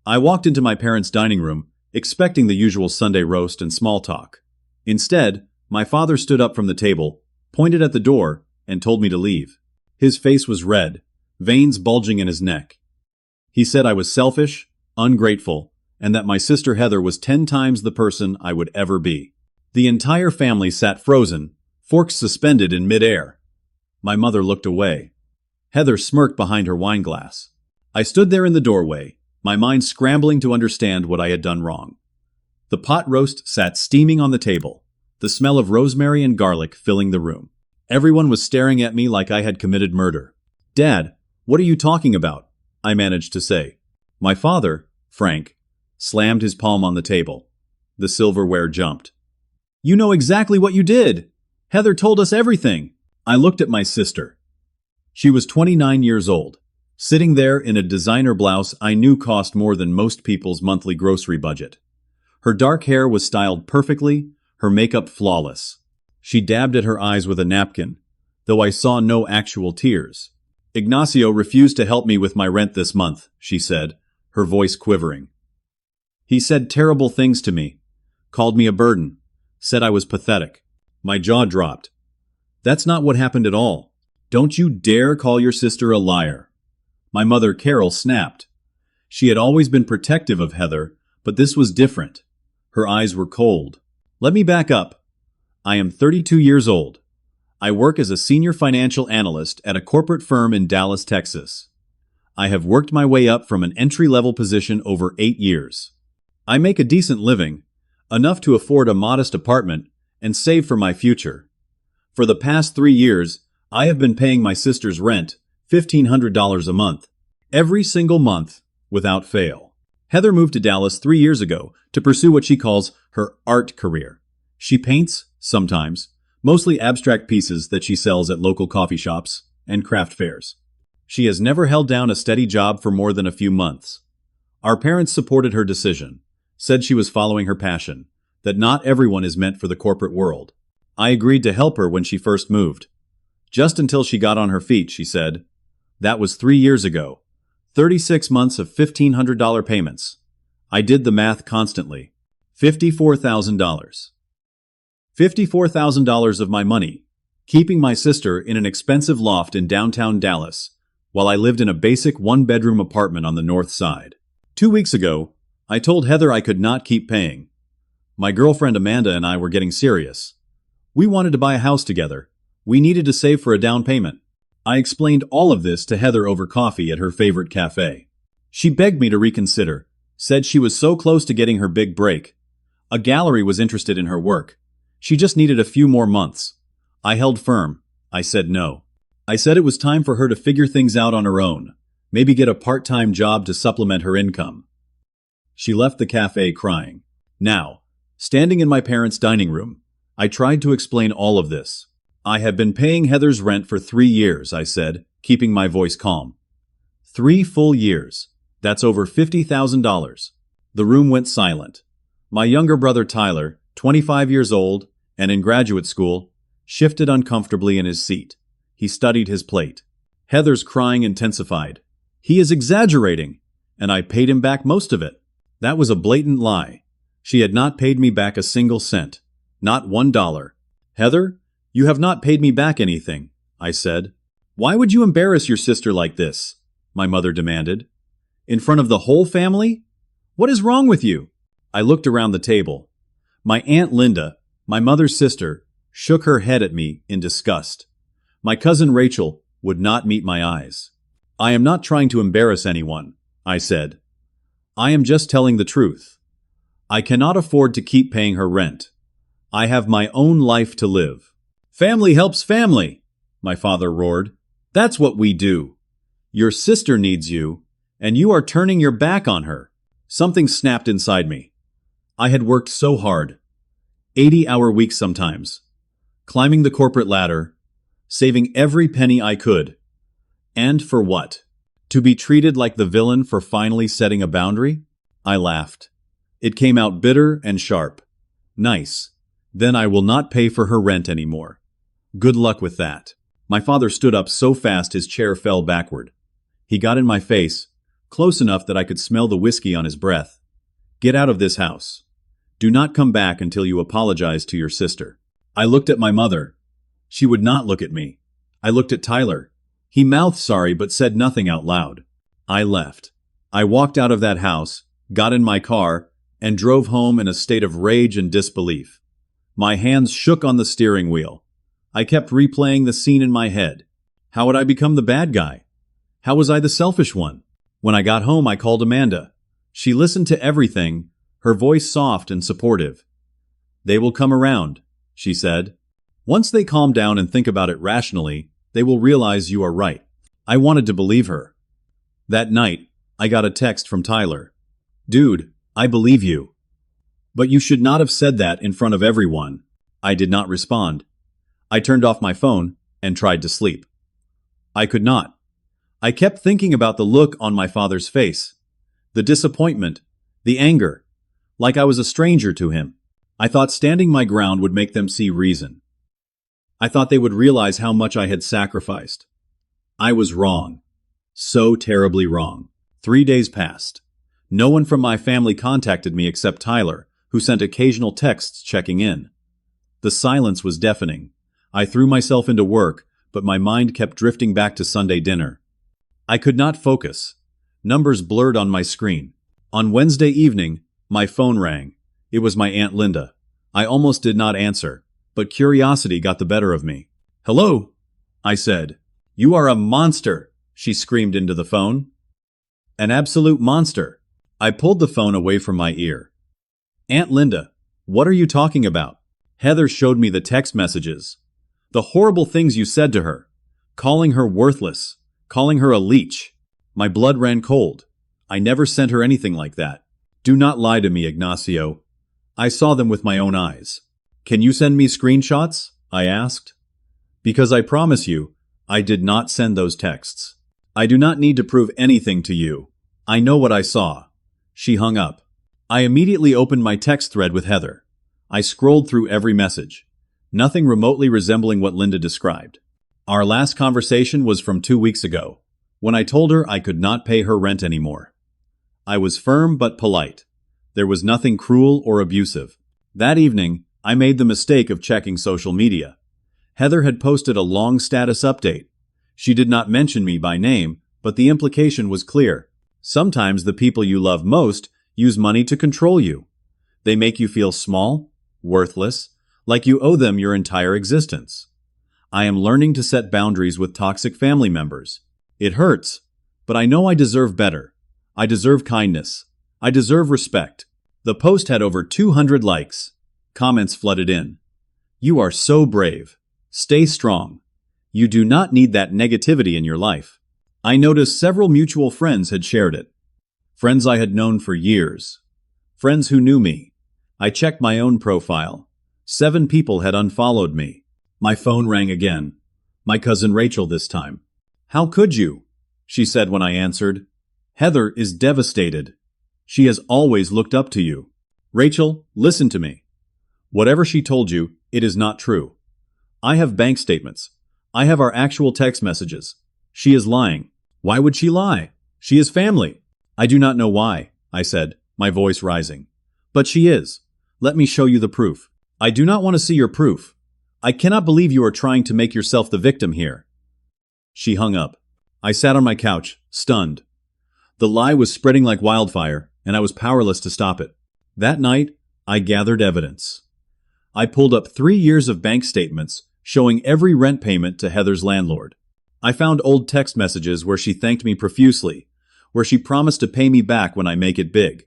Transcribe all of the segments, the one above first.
I walked into my parents' dining room, expecting the usual Sunday roast and small talk. Instead, my father stood up from the table, pointed at the door, and told me to leave. His face was red, veins bulging in his neck. He said I was selfish, ungrateful, and that my sister Heather was 10 times the person I would ever be. The entire family sat frozen, forks suspended in midair. My mother looked away. Heather smirked behind her wine glass. I stood there in the doorway, my mind scrambling to understand what I had done wrong. The pot roast sat steaming on the table, the smell of rosemary and garlic filling the room. Everyone was staring at me like I had committed murder. "Dad, what are you talking about?" I managed to say. My father, Frank, slammed his palm on the table. The silverware jumped. "You know exactly what you did! Heather told us everything!" I looked at my sister. She was 29 years old, sitting there in a designer blouse I knew cost more than most people's monthly grocery budget. Her dark hair was styled perfectly, her makeup flawless. She dabbed at her eyes with a napkin, though I saw no actual tears. "Ignacio refused to help me with my rent this month," she said, her voice quivering. "He said terrible things to me, called me a burden, said I was pathetic." My jaw dropped. "That's not what happened at all. Don't you dare call your sister a liar." My mother, Carol, snapped. She had always been protective of Heather, but this was different. Her eyes were cold. "Let me back up. I am 32 years old. I work as a senior financial analyst at a corporate firm in Dallas, Texas. I have worked my way up from an entry-level position over 8 years. I make a decent living, enough to afford a modest apartment and save for my future. For the past 3 years, I have been paying my sister's rent, $1,500 a month, every single month, without fail." Heather moved to Dallas 3 years ago to pursue what she calls her art career. She paints, sometimes, mostly abstract pieces that she sells at local coffee shops and craft fairs. She has never held down a steady job for more than a few months. Our parents supported her decision, said she was following her passion, that not everyone is meant for the corporate world. I agreed to help her when she first moved. Just until she got on her feet, she said. That was 3 years ago. 36 months of $1,500 payments. I did the math constantly. $54,000. $54,000 of my money, keeping my sister in an expensive loft in downtown Dallas, while I lived in a basic one-bedroom apartment on the north side. 2 weeks ago, I told Heather I could not keep paying. My girlfriend Amanda and I were getting serious. We wanted to buy a house together. We needed to save for a down payment. I explained all of this to Heather over coffee at her favorite cafe. She begged me to reconsider, said she was so close to getting her big break. A gallery was interested in her work. She just needed a few more months. I held firm. I said no. I said it was time for her to figure things out on her own, maybe get a part-time job to supplement her income. She left the cafe crying. Now, standing in my parents' dining room, I tried to explain all of this. I have been paying Heather's rent for 3 years, I said, keeping my voice calm. 3 full years. That's over $50,000. The room went silent. My younger brother Tyler, 25 years old and in graduate school, shifted uncomfortably in his seat. He studied his plate. Heather's crying intensified. He is exaggerating, and I paid him back most of it. That was a blatant lie. She had not paid me back a single cent, not $1. Heather, you have not paid me back anything, I said. Why would you embarrass your sister like this? My mother demanded. In front of the whole family? What is wrong with you? I looked around the table. My Aunt Linda, my mother's sister, shook her head at me in disgust. My cousin Rachel would not meet my eyes. I am not trying to embarrass anyone, I said. I am just telling the truth. I cannot afford to keep paying her rent. I have my own life to live. Family helps family, my father roared. That's what we do. Your sister needs you, and you are turning your back on her. Something snapped inside me. I had worked so hard. 80-hour weeks sometimes. Climbing the corporate ladder, saving every penny I could. And for what? To be treated like the villain for finally setting a boundary? I laughed. It came out bitter and sharp. Nice. Then I will not pay for her rent anymore. Good luck with that. My father stood up so fast his chair fell backward. He got in my face, close enough that I could smell the whiskey on his breath. "Get out of this house. Do not come back until you apologize to your sister." I looked at my mother. She would not look at me. I looked at Tyler. He mouthed sorry but said nothing out loud. I left. I walked out of that house, got in my car, and drove home in a state of rage and disbelief. My hands shook on the steering wheel. I kept replaying the scene in my head. How had I become the bad guy? How was I the selfish one? When I got home, I called Amanda. She listened to everything, her voice soft and supportive. "They will come around," she said. "Once they calm down and think about it rationally, they will realize you are right." I wanted to believe her. That night, I got a text from Tyler. "Dude, I believe you. But you should not have said that in front of everyone." I did not respond. I turned off my phone and tried to sleep. I could not. I kept thinking about the look on my father's face, the disappointment, the anger, like I was a stranger to him. I thought standing my ground would make them see reason. I thought they would realize how much I had sacrificed. I was wrong. So terribly wrong. 3 days passed. No one from my family contacted me except Tyler, who sent occasional texts checking in. The silence was deafening. I threw myself into work, but my mind kept drifting back to Sunday dinner. I could not focus. Numbers blurred on my screen. On Wednesday evening, my phone rang. It was my Aunt Linda. I almost did not answer, but curiosity got the better of me. "Hello," I said. "You are a monster," she screamed into the phone. "An absolute monster." I pulled the phone away from my ear. "Aunt Linda, what are you talking about?" Heather showed me the text messages. "The horrible things you said to her. Calling her worthless. Calling her a leech." My blood ran cold. I never sent her anything like that. "Do not lie to me, Ignacio. I saw them with my own eyes." "Can you send me screenshots?" I asked. "Because I promise you, I did not send those texts. I do not need to prove anything to you. I know what I saw." She hung up. I immediately opened my text thread with Heather. I scrolled through every message. Nothing remotely resembling what Linda described. Our last conversation was from 2 weeks ago, when I told her I could not pay her rent anymore. I was firm but polite. There was nothing cruel or abusive. That evening, I made the mistake of checking social media. Heather had posted a long status update. She did not mention me by name, but the implication was clear. Sometimes the people you love most use money to control you. They make you feel small, worthless, like you owe them your entire existence. I am learning to set boundaries with toxic family members. It hurts, but I know I deserve better. I deserve kindness. I deserve respect. The post had over 200 likes. Comments flooded in. "You are so brave. Stay strong. You do not need that negativity in your life." I noticed several mutual friends had shared it. Friends I had known for years. Friends who knew me. I checked my own profile. 7 people had unfollowed me. My phone rang again. My cousin Rachel this time. "How could you?" she said when I answered. "Heather is devastated. She has always looked up to you." "Rachel, listen to me. Whatever she told you, it is not true. I have bank statements. I have our actual text messages. She is lying." "Why would she lie? She is family." "I do not know why," I said, my voice rising. "But she is. Let me show you the proof." "I do not want to see your proof. I cannot believe you are trying to make yourself the victim here." She hung up. I sat on my couch, stunned. The lie was spreading like wildfire, and I was powerless to stop it. That night, I gathered evidence. I pulled up 3 years of bank statements showing every rent payment to Heather's landlord. I found old text messages where she thanked me profusely, where she promised to pay me back when I make it big.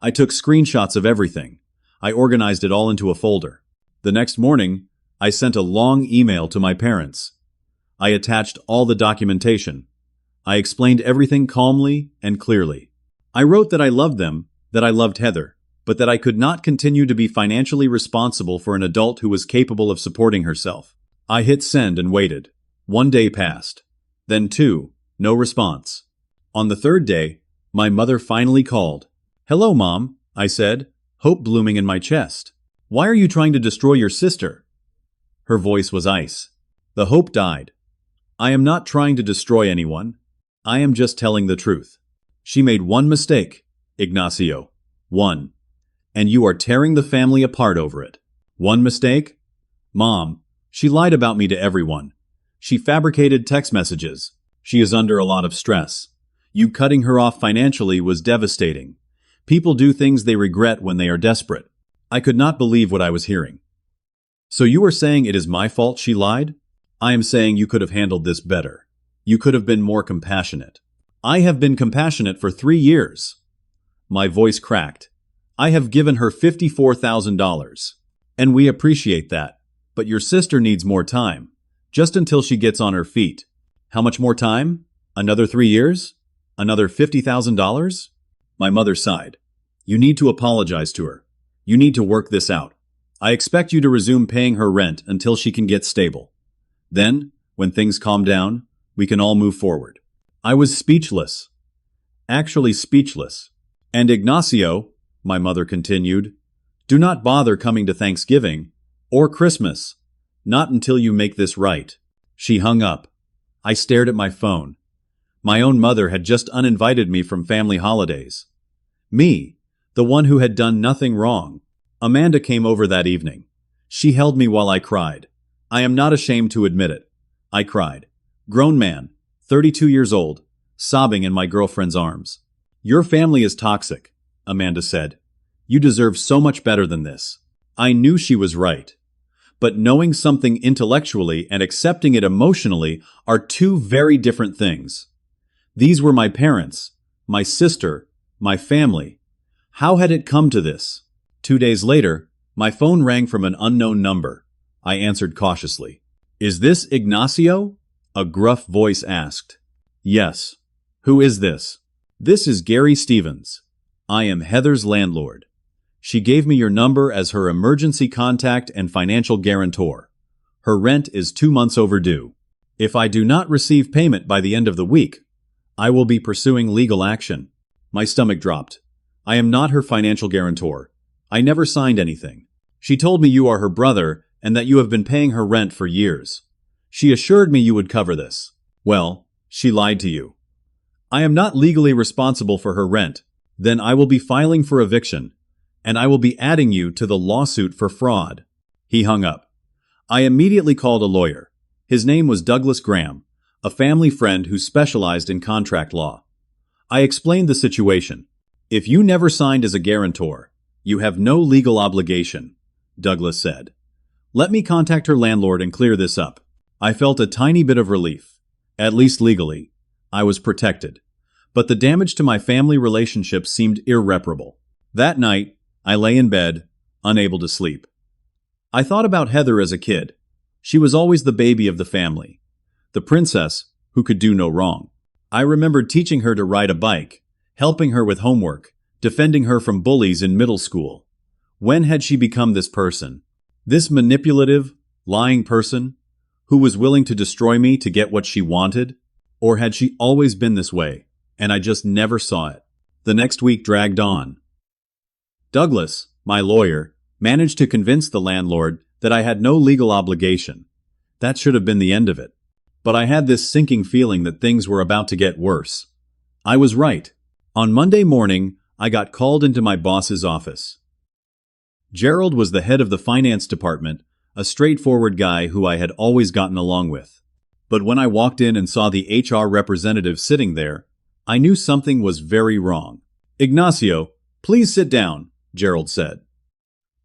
I took screenshots of everything. I organized it all into a folder. The next morning, I sent a long email to my parents. I attached all the documentation. I explained everything calmly and clearly. I wrote that I loved them, that I loved Heather, but that I could not continue to be financially responsible for an adult who was capable of supporting herself. I hit send and waited. 1 day passed. Then 2. No response. On the 3rd day, my mother finally called. "Hello, Mom," I said, hope blooming in my chest. "Why are you trying to destroy your sister?" Her voice was ice. The hope died. "I am not trying to destroy anyone. I am just telling the truth." She made one mistake, Ignacio. One. And you are tearing the family apart over it. One mistake? Mom, she lied about me to everyone. She fabricated text messages. She is under a lot of stress. You cutting her off financially was devastating. People do things they regret when they are desperate. I could not believe what I was hearing. So you are saying it is my fault she lied? I am saying you could have handled this better. You could have been more compassionate. I have been compassionate for 3 years. My voice cracked. I have given her $54,000. And we appreciate that. But your sister needs more time. Just until she gets on her feet. How much more time? Another 3 years? Another $50,000? My mother sighed. You need to apologize to her. You need to work this out. I expect you to resume paying her rent until she can get stable. Then, when things calm down, we can all move forward. I was speechless. Actually speechless. And Ignacio, my mother continued, do not bother coming to Thanksgiving or Christmas. Not until you make this right. She hung up. I stared at my phone. My own mother had just uninvited me from family holidays. Me, the one who had done nothing wrong. Amanda came over that evening. She held me while I cried. I am not ashamed to admit it. I cried. Grown man, 32 years old, sobbing in my girlfriend's arms. Your family is toxic, Amanda said. You deserve so much better than this. I knew she was right. But knowing something intellectually and accepting it emotionally are two very different things. These were my parents, my sister, my family. How had it come to this? 2 days later, my phone rang from an unknown number. I answered cautiously. Is this Ignacio? A gruff voice asked. Yes. Who is this? This is Gary Stevens. I am Heather's landlord. She gave me your number as her emergency contact and financial guarantor. Her rent is 2 months overdue. If I do not receive payment by the end of the week, I will be pursuing legal action. My stomach dropped. I am not her financial guarantor. I never signed anything. She told me you are her brother and that you have been paying her rent for years. She assured me you would cover this. Well, she lied to you. I am not legally responsible for her rent. Then I will be filing for eviction, and I will be adding you to the lawsuit for fraud. He hung up. I immediately called a lawyer. His name was Douglas Graham, a family friend who specialized in contract law. I explained the situation. If you never signed as a guarantor, you have no legal obligation, Douglas said. Let me contact her landlord and clear this up. I felt a tiny bit of relief. At least legally. I was protected. But the damage to my family relationships seemed irreparable. That night, I lay in bed, unable to sleep. I thought about Heather as a kid. She was always the baby of the family. The princess who could do no wrong. I remembered teaching her to ride a bike, helping her with homework, defending her from bullies in middle school. When had she become this person? This manipulative, lying person who was willing to destroy me to get what she wanted? Or had she always been this way, and I just never saw it? The next week dragged on. Douglas, my lawyer, managed to convince the landlord that I had no legal obligation. That should have been the end of it. But I had this sinking feeling that things were about to get worse. I was right. On Monday morning, I got called into my boss's office. Gerald was the head of the finance department, a straightforward guy who I had always gotten along with. But when I walked in and saw the HR representative sitting there, I knew something was very wrong. Ignacio, please sit down, Gerald said.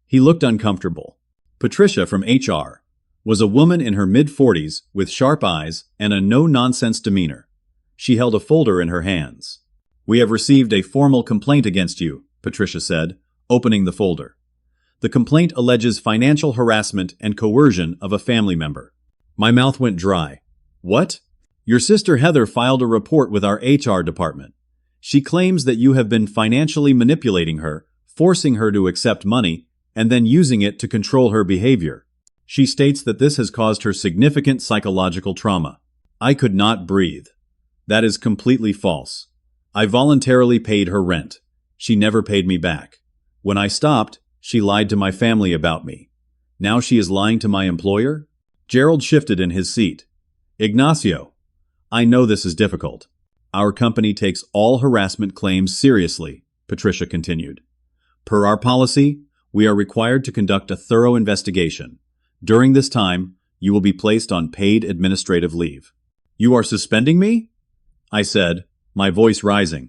He looked uncomfortable. Patricia from HR was a woman in her mid-40s with sharp eyes and a no-nonsense demeanor. She held a folder in her hands. We have received a formal complaint against you, Patricia said, opening the folder. The complaint alleges financial harassment and coercion of a family member. My mouth went dry. What? Your sister Heather filed a report with our HR department. She claims that you have been financially manipulating her, forcing her to accept money, and then using it to control her behavior. She states that this has caused her significant psychological trauma. I could not breathe. That is completely false. I voluntarily paid her rent. She never paid me back. When I stopped, she lied to my family about me. Now she is lying to my employer? Gerald shifted in his seat. Ignacio, I know this is difficult. Our company takes all harassment claims seriously, Patricia continued. Per our policy, we are required to conduct a thorough investigation. During this time, you will be placed on paid administrative leave. You are suspending me? I said, my voice rising.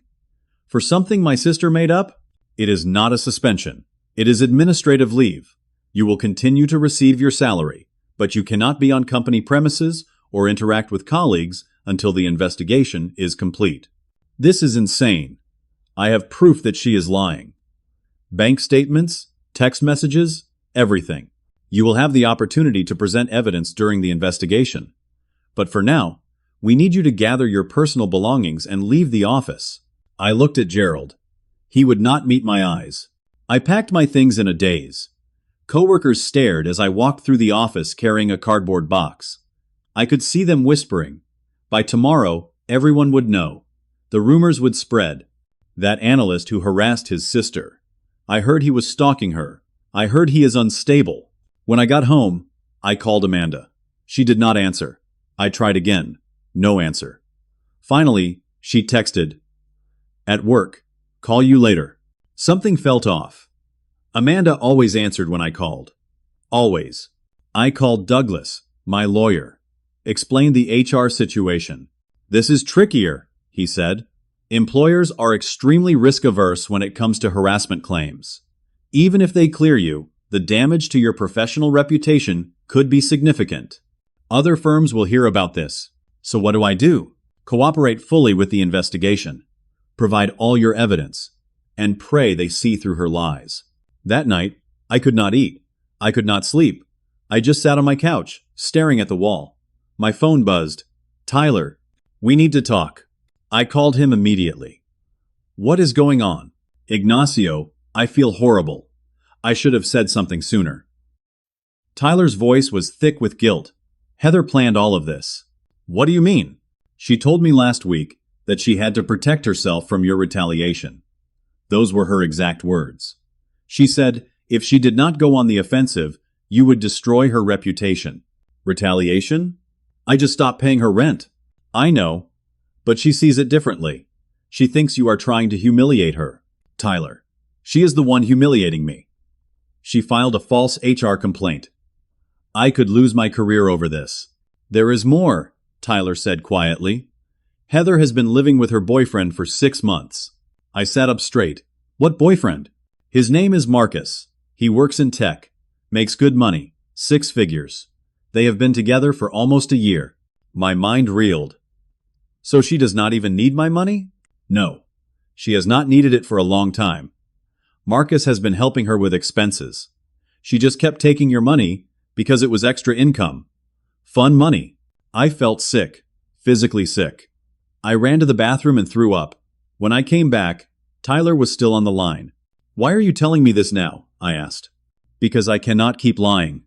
For something my sister made up? It is not a suspension. It is administrative leave. You will continue to receive your salary, but you cannot be on company premises or interact with colleagues until the investigation is complete. This is insane. I have proof that she is lying. Bank statements, text messages, everything. You will have the opportunity to present evidence during the investigation. But for now, we need you to gather your personal belongings and leave the office. I looked at Gerald. He would not meet my eyes. I packed my things in a daze. Coworkers stared as I walked through the office carrying a cardboard box. I could see them whispering. By tomorrow, everyone would know. The rumors would spread. That analyst who harassed his sister. I heard he was stalking her. I heard he is unstable. When I got home, I called Amanda. She did not answer. I tried again. No answer. Finally, she texted, "At work. Call you later." Something felt off. Amanda always answered when I called. Always. I called Douglas, my lawyer. Explained the HR situation. "This is trickier," he said. "Employers are extremely risk-averse when it comes to harassment claims. Even if they clear you, the damage to your professional reputation could be significant. Other firms will hear about this. So what do I do? Cooperate fully with the investigation. Provide all your evidence. And pray they see through her lies." That night, I could not eat. I could not sleep. I just sat on my couch, staring at the wall. My phone buzzed. "Tyler, we need to talk." I called him immediately. "What is going on?" "Ignacio, I feel horrible. I should have said something sooner." Tyler's voice was thick with guilt. "Heather planned all of this." "What do you mean?" "She told me last week that she had to protect herself from your retaliation." Those were her exact words. She said, if she did not go on the offensive, you would destroy her reputation. Retaliation? I just stopped paying her rent. I know, but she sees it differently. She thinks you are trying to humiliate her. Tyler, she is the one humiliating me. She filed a false HR complaint. I could lose my career over this. There is more, Tyler said quietly. Heather has been living with her boyfriend for 6 months. I sat up straight. What boyfriend? His name is Marcus. He works in tech. Makes good money. 6 figures. They have been together for almost a year. My mind reeled. So she does not even need my money? No. She has not needed it for a long time. Marcus has been helping her with expenses. She just kept taking your money because it was extra income. Fun money. I felt sick. Physically sick. I ran to the bathroom and threw up. When I came back, Tyler was still on the line. Why are you telling me this now? I asked. Because I cannot keep lying.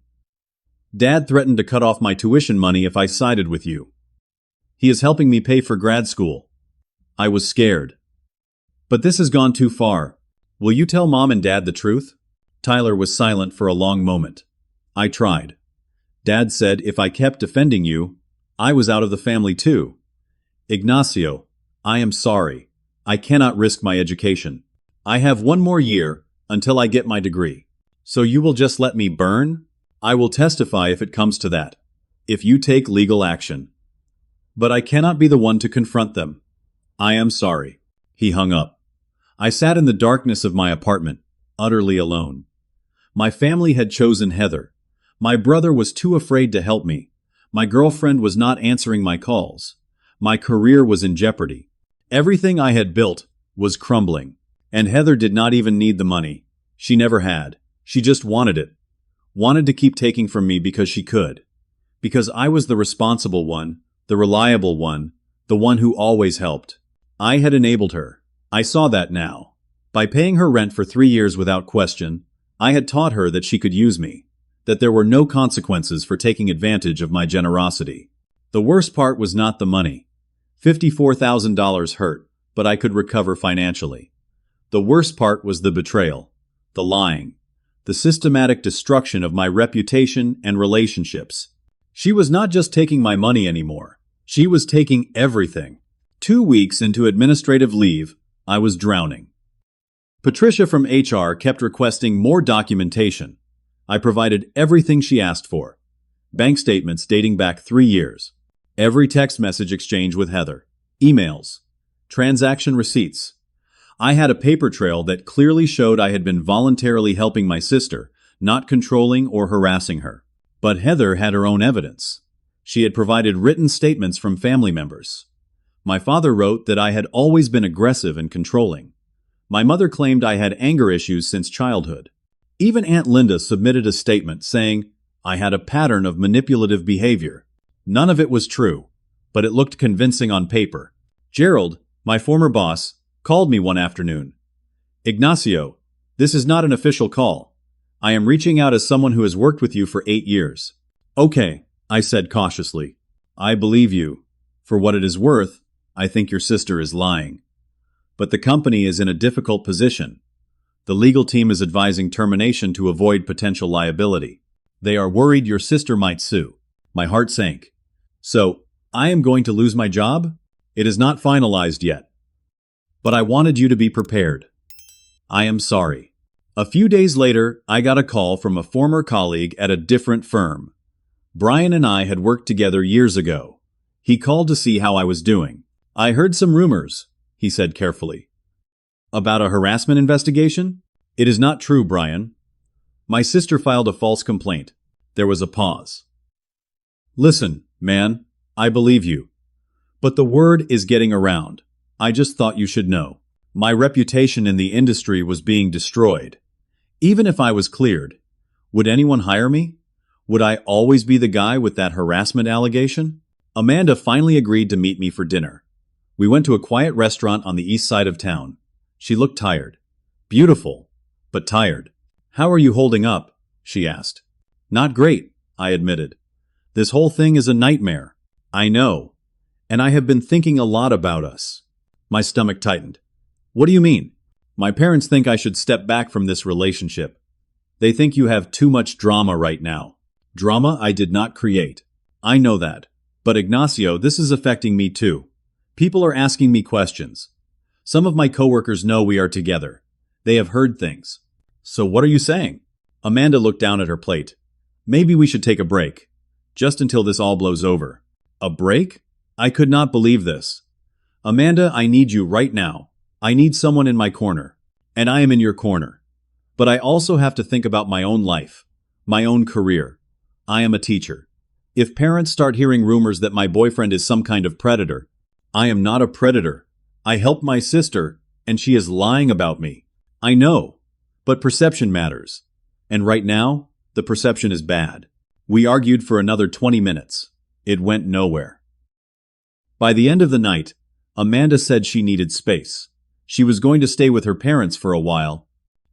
Dad threatened to cut off my tuition money if I sided with you. He is helping me pay for grad school. I was scared. But this has gone too far. Will you tell Mom and Dad the truth? Tyler was silent for a long moment. I tried. Dad said if I kept defending you, I was out of the family too. Ignacio, I am sorry. I cannot risk my education. I have 1 more year until I get my degree. So you will just let me burn? I will testify if it comes to that. If you take legal action. But I cannot be the one to confront them. I am sorry. He hung up. I sat in the darkness of my apartment, utterly alone. My family had chosen Heather. My brother was too afraid to help me. My girlfriend was not answering my calls. My career was in jeopardy. Everything I had built was crumbling. And Heather did not even need the money. She never had. She just wanted it. Wanted to keep taking from me because she could. Because I was the responsible one, the reliable one, the one who always helped. I had enabled her. I saw that now. By paying her rent for 3 years without question, I had taught her that she could use me, that there were no consequences for taking advantage of my generosity. The worst part was not the money. $54,000 hurt, but I could recover financially. The worst part was the betrayal, the lying, the systematic destruction of my reputation and relationships. She was not just taking my money anymore. She was taking everything. 2 weeks into administrative leave, I was drowning. Patricia from HR kept requesting more documentation. I provided everything she asked for. Bank statements dating back 3 years. Every text message exchange with Heather. Emails. Transaction receipts. I had a paper trail that clearly showed I had been voluntarily helping my sister, not controlling or harassing her. But Heather had her own evidence. She had provided written statements from family members. My father wrote that I had always been aggressive and controlling. My mother claimed I had anger issues since childhood. Even Aunt Linda submitted a statement saying I had a pattern of manipulative behavior. None of it was true, but it looked convincing on paper. Gerald, my former boss, called me one afternoon. Ignacio, this is not an official call. I am reaching out as someone who has worked with you for 8 years. Okay, I said cautiously. I believe you. For what it is worth, I think your sister is lying. But the company is in a difficult position. The legal team is advising termination to avoid potential liability. They are worried your sister might sue. My heart sank. So, I am going to lose my job? It is not finalized yet. But I wanted you to be prepared. I am sorry. A few days later, I got a call from a former colleague at a different firm. Brian and I had worked together years ago. He called to see how I was doing. I heard some rumors, he said carefully. About a harassment investigation? It is not true, Brian. My sister filed a false complaint. There was a pause. Listen, man, I believe you. But the word is getting around. I just thought you should know. My reputation in the industry was being destroyed. Even if I was cleared, would anyone hire me? Would I always be the guy with that harassment allegation? Amanda finally agreed to meet me for dinner. We went to a quiet restaurant on the east side of town. She looked tired. Beautiful, but tired. How are you holding up? She asked. Not great, I admitted. This whole thing is a nightmare. I know. And I have been thinking a lot about us. My stomach tightened. What do you mean? My parents think I should step back from this relationship. They think you have too much drama right now. Drama I did not create. I know that. But Ignacio, this is affecting me too. People are asking me questions. Some of my coworkers know we are together. They have heard things. So what are you saying? Amanda looked down at her plate. Maybe we should take a break. Just until this all blows over. A break? I could not believe this. Amanda, I need you right now. I need someone in my corner. And I am in your corner. But I also have to think about my own life. My own career. I am a teacher. If parents start hearing rumors that my boyfriend is some kind of predator, I am not a predator. I helped my sister, and she is lying about me. I know. But perception matters. And right now, the perception is bad. We argued for another 20 minutes. It went nowhere. By the end of the night, Amanda said she needed space. She was going to stay with her parents for a while.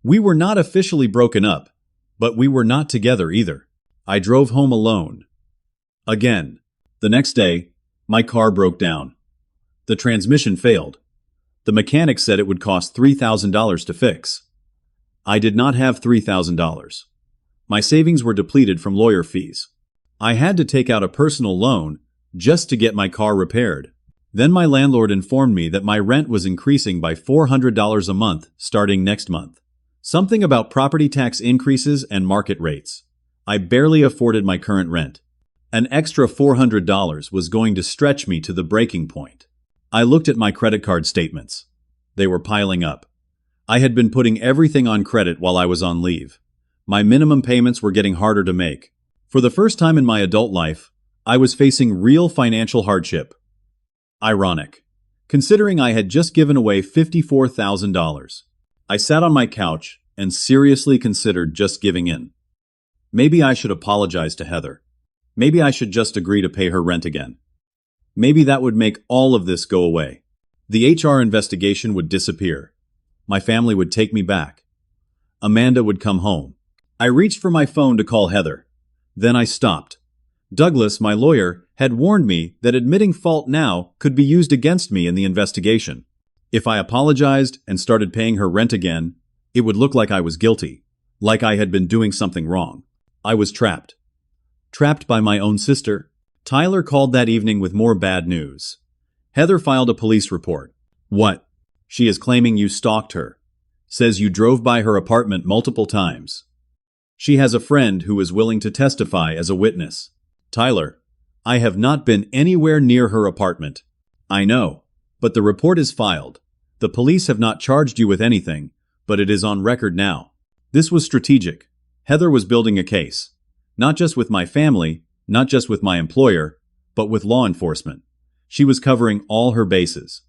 We were not officially broken up, but we were not together either. I drove home alone. Again. The next day, my car broke down. The transmission failed. The mechanic said it would cost $3,000 to fix. I did not have $3,000. My savings were depleted from lawyer fees. I had to take out a personal loan just to get my car repaired. Then my landlord informed me that my rent was increasing by $400 a month starting next month. Something about property tax increases and market rates. I barely afforded my current rent. An extra $400 was going to stretch me to the breaking point. I looked at my credit card statements. They were piling up. I had been putting everything on credit while I was on leave. My minimum payments were getting harder to make. For the first time in my adult life, I was facing real financial hardship. Ironic, considering I had just given away $54,000. I sat on my couch and seriously considered just giving in. Maybe I should apologize to Heather. Maybe I should just agree to pay her rent again. Maybe that would make all of this go away. The HR investigation would disappear. My family would take me back. Amanda would come home. I reached for my phone to call Heather. Then I stopped. Douglas, my lawyer, had warned me that admitting fault now could be used against me in the investigation. If I apologized and started paying her rent again, it would look like I was guilty, like I had been doing something wrong. I was trapped. Trapped by my own sister. Tyler called that evening with more bad news. Heather filed a police report. What? She is claiming you stalked her. Says you drove by her apartment multiple times. She has a friend who is willing to testify as a witness. Tyler, I have not been anywhere near her apartment. I know, but the report is filed. The police have not charged you with anything, but it is on record now. This was strategic. Heather was building a case. Not just with my family, not just with my employer, but with law enforcement. She was covering all her bases,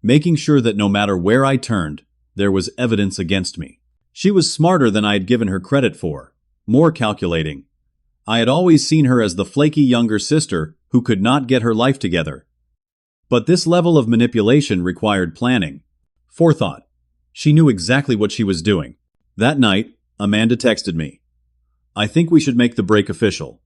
making sure that no matter where I turned, there was evidence against me. She was smarter than I had given her credit for, more calculating. I had always seen her as the flaky younger sister who could not get her life together. But this level of manipulation required planning, forethought. She knew exactly what she was doing. That night, Amanda texted me. I think we should make the break official.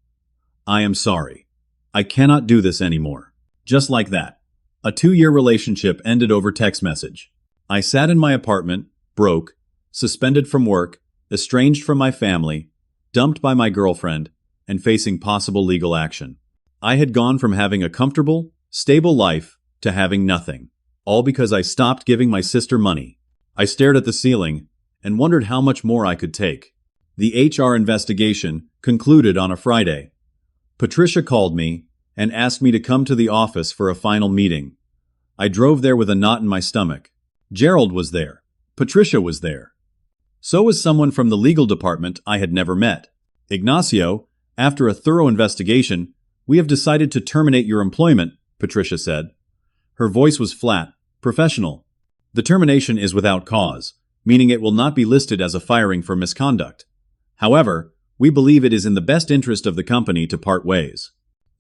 I am sorry. I cannot do this anymore. Just like that. A 2-year relationship ended over text message. I sat in my apartment, broke, suspended from work, estranged from my family, dumped by my girlfriend, and facing possible legal action. I had gone from having a comfortable, stable life to having nothing, all because I stopped giving my sister money. I stared at the ceiling and wondered how much more I could take. The HR investigation concluded on a Friday. Patricia called me and asked me to come to the office for a final meeting. I drove there with a knot in my stomach. Gerald was there. Patricia was there. So was someone from the legal department I had never met. Ignacio, after a thorough investigation, we have decided to terminate your employment, Patricia said. Her voice was flat, professional. The termination is without cause, meaning it will not be listed as a firing for misconduct. However, we believe it is in the best interest of the company to part ways.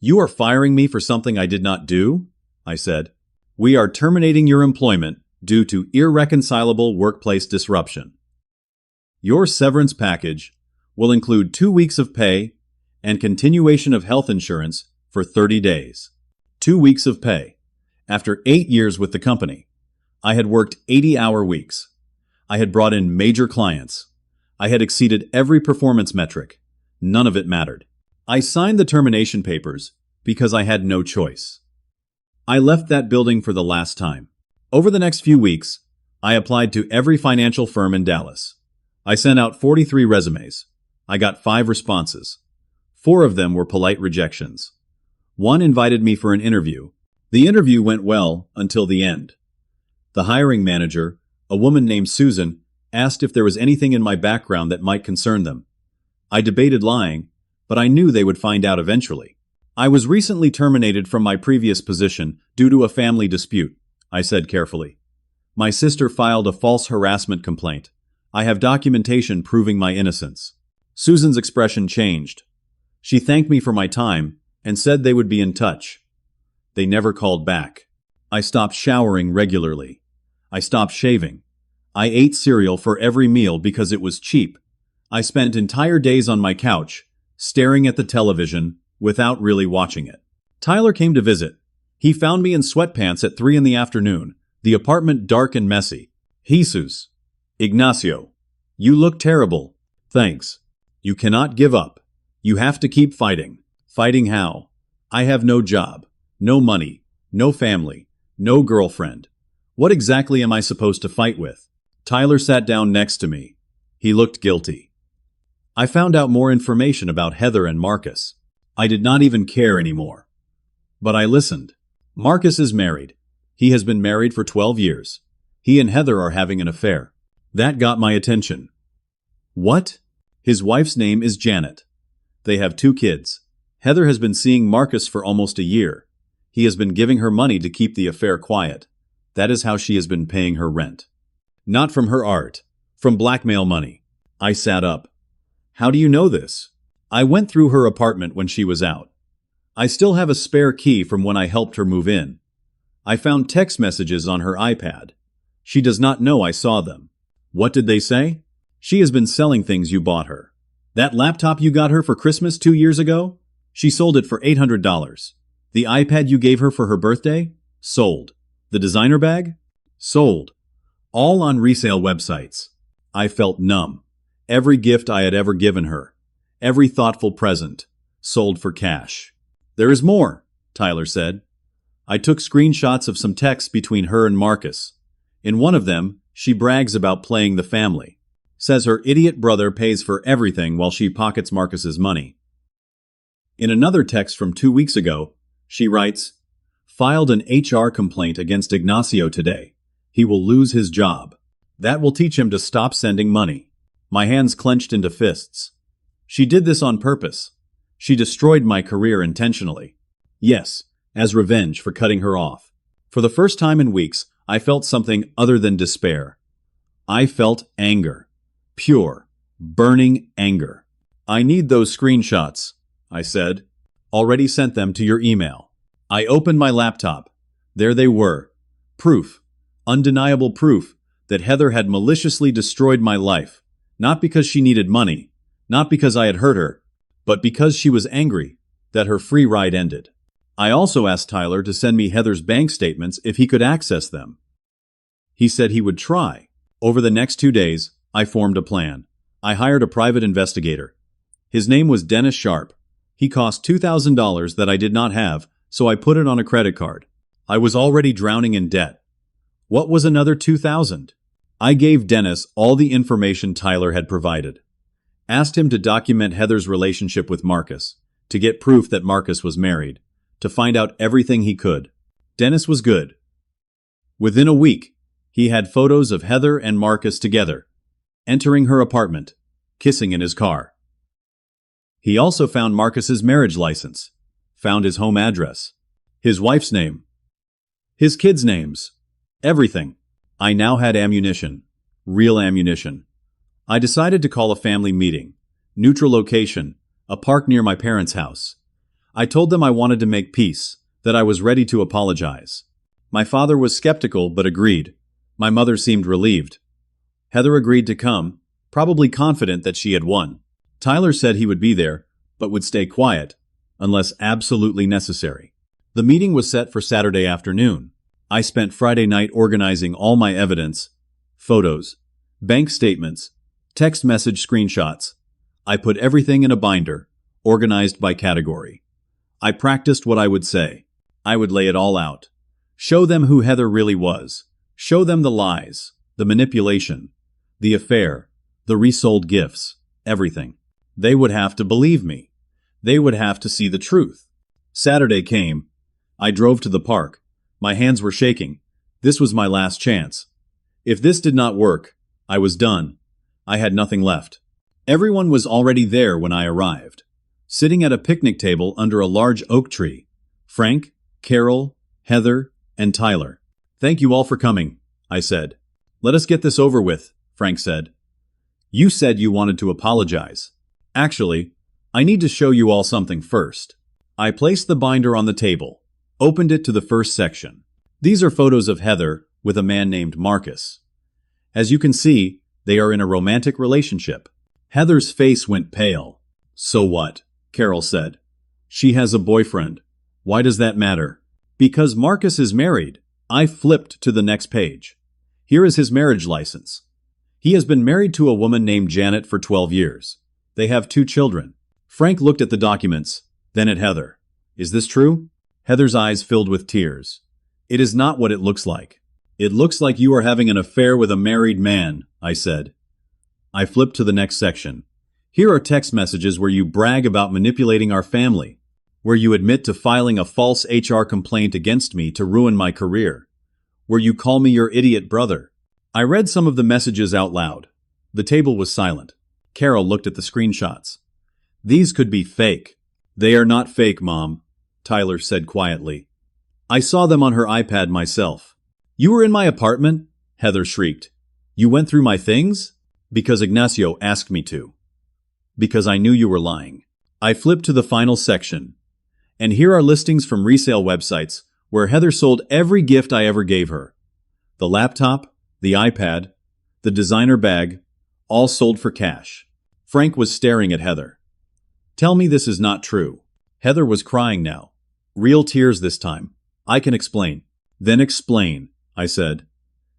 You are firing me for something I did not do? I said. We are terminating your employment due to irreconcilable workplace disruption. Your severance package will include 2 weeks of pay and continuation of health insurance for 30 days. 2 weeks of pay. After 8 years with the company, I had worked 80-hour weeks. I had brought in major clients. I had exceeded every performance metric. None of it mattered. I signed the termination papers because I had no choice. I left that building for the last time. Over the next few weeks, I applied to every financial firm in Dallas. I sent out 43 resumes. I got 5 responses. 4 of them were polite rejections. 1 invited me for an interview. The interview went well until the end. The hiring manager, a woman named Susan, asked if there was anything in my background that might concern them. I debated lying, but I knew they would find out eventually. I was recently terminated from my previous position due to a family dispute, I said carefully. My sister filed a false harassment complaint. I have documentation proving my innocence. Susan's expression changed. She thanked me for my time and said they would be in touch. They never called back. I stopped showering regularly. I stopped shaving. I ate cereal for every meal because it was cheap. I spent entire days on my couch, staring at the television without really watching it. Tyler came to visit. He found me in sweatpants at 3 in the afternoon, the apartment dark and messy. Jesus. Ignacio. You look terrible. Thanks. You cannot give up. You have to keep fighting. Fighting how? I have no job, no money, no family, no girlfriend. What exactly am I supposed to fight with? Tyler sat down next to me. He looked guilty. I found out more information about Heather and Marcus. I did not even care anymore. But I listened. Marcus is married. He has been married for 12 years. He and Heather are having an affair. That got my attention. What? His wife's name is Janet. They have 2 kids. Heather has been seeing Marcus for almost a year. He has been giving her money to keep the affair quiet. That is how she has been paying her rent. Not from her art, from blackmail money. I sat up. How do you know this? I went through her apartment when she was out. I still have a spare key from when I helped her move in. I found text messages on her iPad. She does not know I saw them. What did they say? She has been selling things you bought her. That laptop you got her for Christmas 2 years ago? She sold it for $800. The iPad you gave her for her birthday? Sold. The designer bag? Sold. All on resale websites. I felt numb. Every gift I had ever given her, every thoughtful present, sold for cash. There is more, Tyler said. I took screenshots of some texts between her and Marcus. In one of them, she brags about playing the family. Says her idiot brother pays for everything while she pockets Marcus's money. In another text from 2 weeks ago, she writes, "Filed an HR complaint against Ignacio today. He will lose his job. That will teach him to stop sending money." My hands clenched into fists. She did this on purpose. She destroyed my career intentionally. Yes, as revenge for cutting her off. For the first time in weeks, I felt something other than despair. I felt anger. Pure, burning anger. "I need those screenshots," I said. "Already sent them to your email." I opened my laptop. There they were. Proof. Undeniable proof that Heather had maliciously destroyed my life. Not because she needed money. Not because I had hurt her. But because she was angry that her free ride ended. I also asked Tyler to send me Heather's bank statements if he could access them. He said he would try. Over the next 2 days, I formed a plan. I hired a private investigator. His name was Dennis Sharp. He cost $2,000 that I did not have, so I put it on a credit card. I was already drowning in debt. What was another $2,000? I gave Dennis all the information Tyler had provided. Asked him to document Heather's relationship with Marcus, to get proof that Marcus was married, to find out everything he could. Dennis was good. Within a week, he had photos of Heather and Marcus together, entering her apartment, kissing in his car. He also found Marcus's marriage license, found his home address, his wife's name, his kids' names, everything. I now had ammunition, real ammunition. I decided to call a family meeting, neutral location, a park near my parents' house. I told them I wanted to make peace, that I was ready to apologize. My father was skeptical but agreed. My mother seemed relieved. Heather agreed to come, probably confident that she had won. Tyler said he would be there, but would stay quiet, unless absolutely necessary. The meeting was set for Saturday afternoon. I spent Friday night organizing all my evidence, photos, bank statements, text message screenshots. I put everything in a binder, organized by category. I practiced what I would say. I would lay it all out. Show them who Heather really was. Show them the lies, the manipulation, the affair, the resold gifts, everything. They would have to believe me. They would have to see the truth. Saturday came. I drove to the park. My hands were shaking. This was my last chance. If this did not work, I was done. I had nothing left. Everyone was already there when I arrived, sitting at a picnic table under a large oak tree. Frank, Carol, Heather, and Tyler. "Thank you all for coming," I said. "Let us get this over with," Frank said. "You said you wanted to apologize. Actually, I need to show you all something first." I placed the binder on the table, opened it to the first section. These are photos of Heather with a man named Marcus. As you can see, they are in a romantic relationship. Heather's face went pale. "So what?" Carol said. "She has a boyfriend. Why does that matter?" "Because Marcus is married." I flipped to the next page. Here is his marriage license. He has been married to a woman named Janet for 12 years. They have 2 children. Frank looked at the documents, then at Heather. "Is this true?" Heather's eyes filled with tears. "It is not what it looks like. It looks like you are having an affair with a married man," I said. I flipped to the next section. "Here are text messages where you brag about manipulating our family, where you admit to filing a false HR complaint against me to ruin my career, where you call me your idiot brother." I read some of the messages out loud. The table was silent. Carol looked at the screenshots. "These could be fake." "They are not fake, Mom," Tyler said quietly. "I saw them on her iPad myself." "You were in my apartment?" Heather shrieked. "You went through my things?" "Because Ignacio asked me to." "Because I knew you were lying." I flipped to the final section. And here are listings from resale websites where Heather sold every gift I ever gave her. The laptop, the iPad, the designer bag, all sold for cash. Frank was staring at Heather. "Tell me this is not true." Heather was crying now. Real tears this time. "I can explain." "Then explain," I said.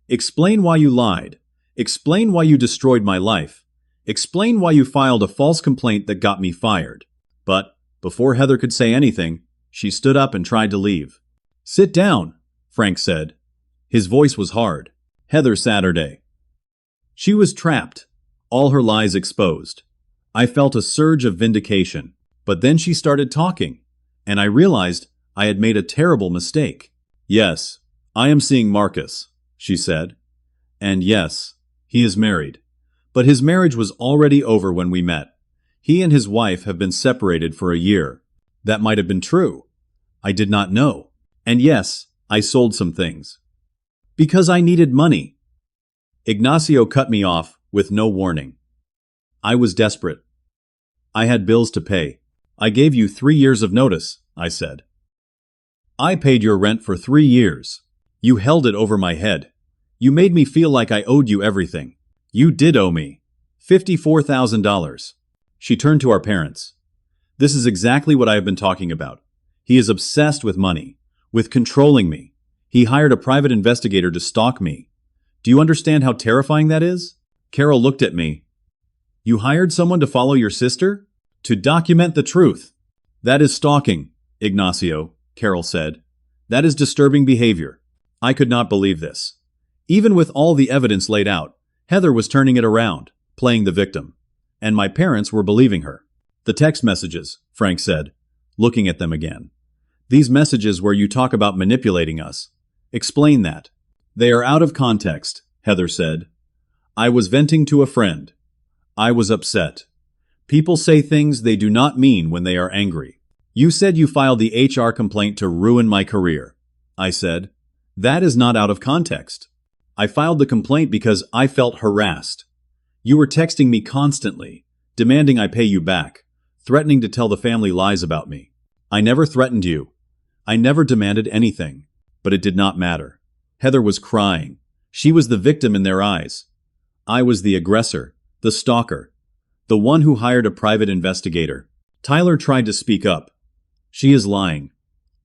"Explain why you lied. Explain why you destroyed my life. Explain why you filed a false complaint that got me fired." But before Heather could say anything, she stood up and tried to leave. Sit down, Frank said. His voice was hard. Heather Saturday. She was trapped, all her lies exposed. I felt a surge of vindication, but then she started talking, and I realized I had made a terrible mistake. Yes, I am seeing Marcus, she said. And yes, he is married. But his marriage was already over when we met. He and his wife have been separated for a year. That might have been true. I did not know. And yes, I sold some things. Because I needed money. Ignacio cut me off with no warning. I was desperate. I had bills to pay. I gave you 3 years of notice, I said. I paid your rent for 3 years. You held it over my head. You made me feel like I owed you everything. You did owe me $54,000. She turned to our parents. This is exactly what I have been talking about. He is obsessed with money, with controlling me. He hired a private investigator to stalk me. Do you understand how terrifying that is? Carol looked at me. You hired someone to follow your sister? To document the truth. That is stalking, Ignacio, Carol said. That is disturbing behavior. I could not believe this. Even with all the evidence laid out, Heather was turning it around, playing the victim. And my parents were believing her. The text messages, Frank said, looking at them again. These messages where you talk about manipulating us. Explain that. They are out of context, Heather said. I was venting to a friend. I was upset. People say things they do not mean when they are angry. You said you filed the HR complaint to ruin my career. I said, that is not out of context. I filed the complaint because I felt harassed. You were texting me constantly, demanding I pay you back, threatening to tell the family lies about me. I never threatened you. I never demanded anything, but it did not matter. Heather was crying. She was the victim in their eyes. I was the aggressor, the stalker, the one who hired a private investigator. Tyler tried to speak up. She is lying.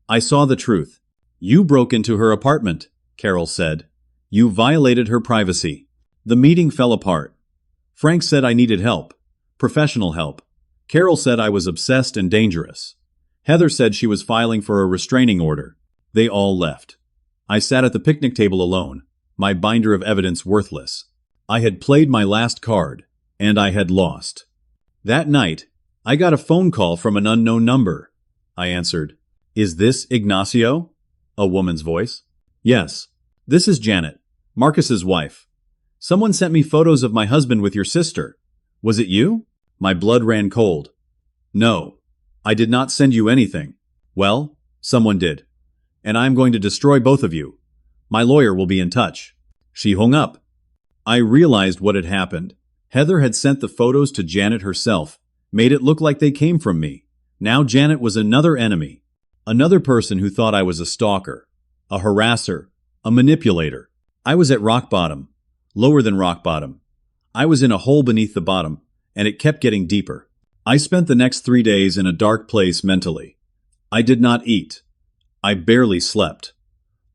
I saw the truth. You broke into her apartment, Carol said. You violated her privacy. The meeting fell apart. Frank said I needed help, professional help. Carol said I was obsessed and dangerous. Heather said she was filing for a restraining order. They all left. I sat at the picnic table alone, my binder of evidence worthless. I had played my last card, and I had lost. That night, I got a phone call from an unknown number. I answered. Is this Ignacio? A woman's voice. Yes. This is Janet, Marcus's wife. Someone sent me photos of my husband with your sister. Was it you? My blood ran cold. No, I did not send you anything. Well, someone did. And I am going to destroy both of you. My lawyer will be in touch. She hung up. I realized what had happened. Heather had sent the photos to Janet herself, made it look like they came from me. Now Janet was another enemy, another person who thought I was a stalker, a harasser, a manipulator. I was at rock bottom, lower than rock bottom. I was in a hole beneath the bottom, and it kept getting deeper. I spent the next 3 days in a dark place mentally. I did not eat. I barely slept.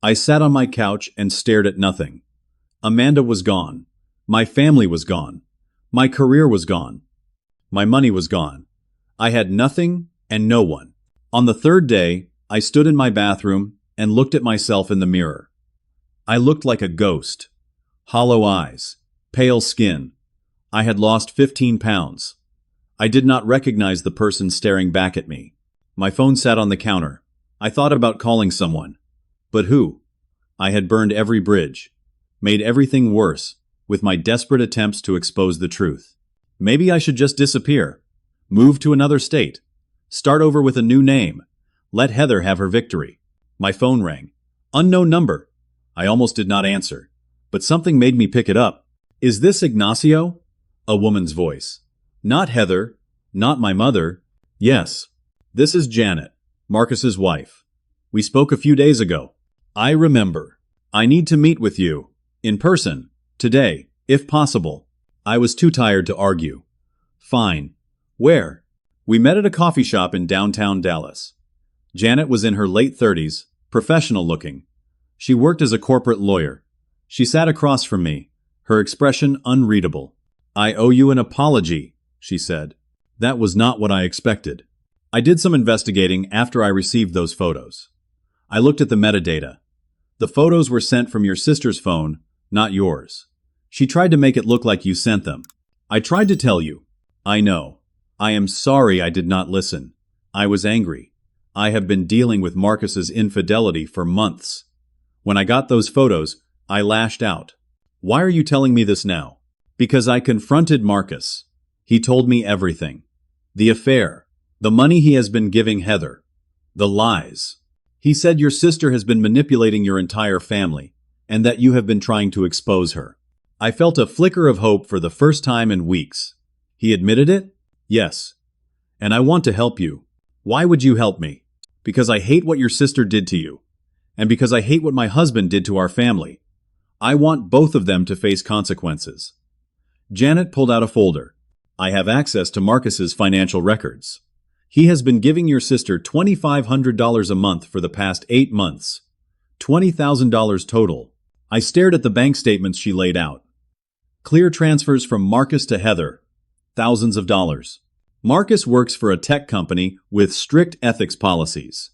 I sat on my couch and stared at nothing. Amanda was gone. My family was gone. My career was gone. My money was gone. I had nothing and no one. On the 3rd day, I stood in my bathroom and looked at myself in the mirror. I looked like a ghost. Hollow eyes, pale skin. I had lost 15 pounds. I did not recognize the person staring back at me. My phone sat on the counter. I thought about calling someone. But who? I had burned every bridge, made everything worse with my desperate attempts to expose the truth. Maybe I should just disappear, move to another state, start over with a new name, let Heather have her victory. My phone rang. Unknown number. I almost did not answer, but something made me pick it up. Is this Ignacio? A woman's voice. Not Heather, not my mother. Yes, this is Janet, Marcus's wife. We spoke a few days ago. I remember. I need to meet with you, in person, today, if possible. I was too tired to argue. Fine. Where? We met at a coffee shop in downtown Dallas. Janet was in her late 30s, professional looking. She worked as a corporate lawyer. She sat across from me, her expression unreadable. I owe you an apology, she said. That was not what I expected. I did some investigating after I received those photos. I looked at the metadata. The photos were sent from your sister's phone, not yours. She tried to make it look like you sent them. I tried to tell you. I know. I am sorry I did not listen. I was angry. I have been dealing with Marcus's infidelity for months. When I got those photos, I lashed out. Why are you telling me this now? Because I confronted Marcus. He told me everything. The affair. The money he has been giving Heather. The lies. He said your sister has been manipulating your entire family, and that you have been trying to expose her. I felt a flicker of hope for the first time in weeks. He admitted it? Yes. And I want to help you. Why would you help me? Because I hate what your sister did to you. And because I hate what my husband did to our family. I want both of them to face consequences. Janet pulled out a folder. I have access to Marcus's financial records. He has been giving your sister $2,500 a month for the past 8 months. $20,000 total. I stared at the bank statements she laid out. Clear transfers from Marcus to Heather. Thousands of dollars. Marcus works for a tech company with strict ethics policies.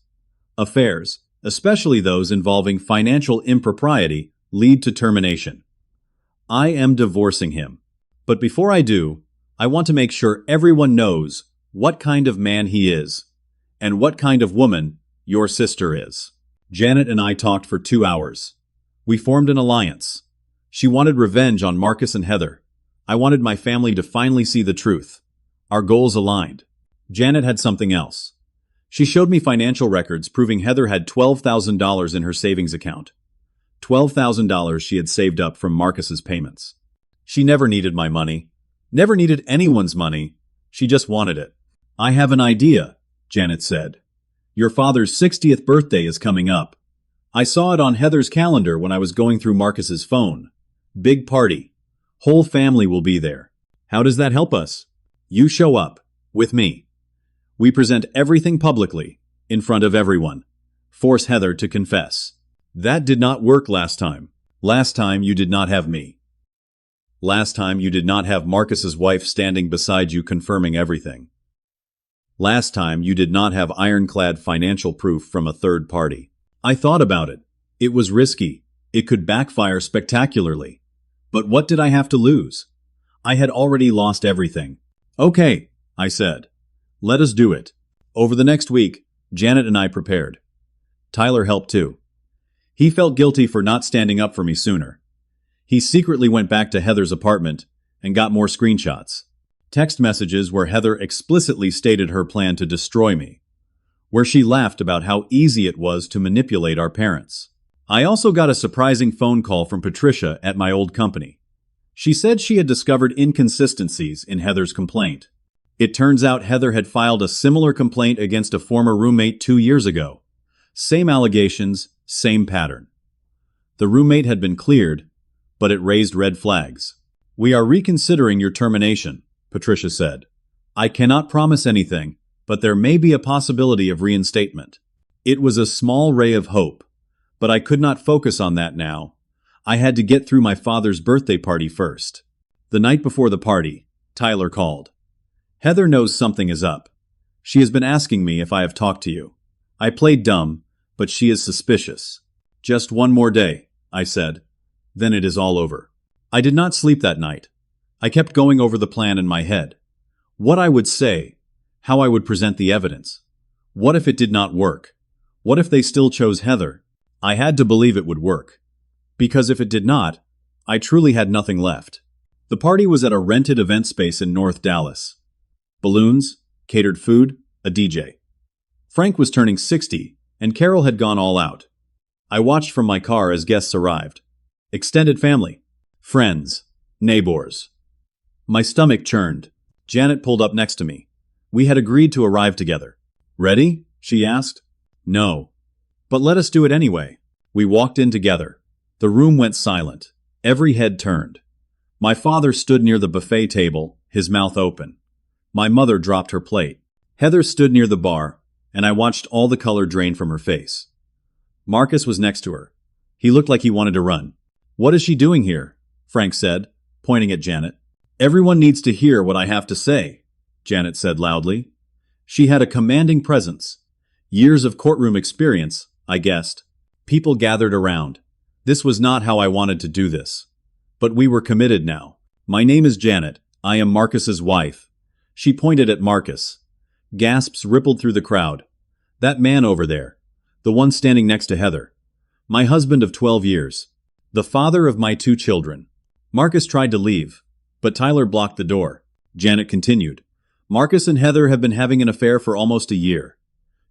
Affairs, especially those involving financial impropriety, lead to termination. I am divorcing him. But before I do, I want to make sure everyone knows what kind of man he is, and what kind of woman your sister is. Janet and I talked for 2 hours. We formed an alliance. She wanted revenge on Marcus and Heather. I wanted my family to finally see the truth. Our goals aligned. Janet had something else. She showed me financial records proving Heather had $12,000 in her savings account. $12,000 she had saved up from Marcus's payments. She never needed my money. Never needed anyone's money. She just wanted it. I have an idea, Janet said. Your father's 60th birthday is coming up. I saw it on Heather's calendar when I was going through Marcus's phone. Big party. Whole family will be there. How does that help us? You show up. With me. We present everything publicly, in front of everyone. Force Heather to confess. That did not work last time. Last time you did not have me. Last time you did not have Marcus's wife standing beside you confirming everything. Last time you did not have ironclad financial proof from a third party. I thought about it. It was risky. It could backfire spectacularly. But what did I have to lose? I had already lost everything. Okay, I said. Let us do it. Over the next week, Janet and I prepared. Tyler helped too. He felt guilty for not standing up for me sooner. He secretly went back to Heather's apartment and got more screenshots. Text messages where Heather explicitly stated her plan to destroy me, where she laughed about how easy it was to manipulate our parents. I also got a surprising phone call from Patricia at my old company. She said she had discovered inconsistencies in Heather's complaint. It turns out Heather had filed a similar complaint against a former roommate 2 years ago. Same allegations, same pattern. The roommate had been cleared, but it raised red flags. We are reconsidering your termination, Patricia said. I cannot promise anything, but there may be a possibility of reinstatement. It was a small ray of hope, but I could not focus on that now. I had to get through my father's birthday party first. The night before the party, Tyler called. Heather knows something is up. She has been asking me if I have talked to you. I played dumb, but she is suspicious. Just one more day, I said. Then it is all over. I did not sleep that night. I kept going over the plan in my head. What I would say, how I would present the evidence. What if it did not work? What if they still chose Heather? I had to believe it would work. Because if it did not, I truly had nothing left. The party was at a rented event space in North Dallas. Balloons, catered food, a DJ. Frank was turning 60, and Carol had gone all out. I watched from my car as guests arrived. Extended family. Friends. Neighbors. My stomach churned. Janet pulled up next to me. We had agreed to arrive together. Ready? She asked. No. But let us do it anyway. We walked in together. The room went silent. Every head turned. My father stood near the buffet table, his mouth open. My mother dropped her plate. Heather stood near the bar, and I watched all the color drain from her face. Marcus was next to her. He looked like he wanted to run. What is she doing here? Frank said, pointing at Janet. Everyone needs to hear what I have to say, Janet said loudly. She had a commanding presence. Years of courtroom experience, I guessed. People gathered around. This was not how I wanted to do this. But we were committed now. My name is Janet. I am Marcus's wife. She pointed at Marcus. Gasps rippled through the crowd. That man over there. The one standing next to Heather. My husband of 12 years. The father of my 2 children. Marcus tried to leave, but Tyler blocked the door. Janet continued. Marcus and Heather have been having an affair for almost a year.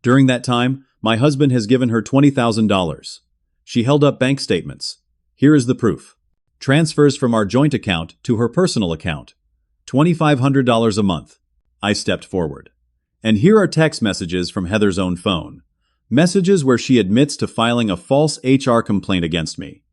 During that time, my husband has given her $20,000. She held up bank statements. Here is the proof. Transfers from our joint account to her personal account. $2,500 a month. I stepped forward. And here are text messages from Heather's own phone. Messages where she admits to filing a false HR complaint against me.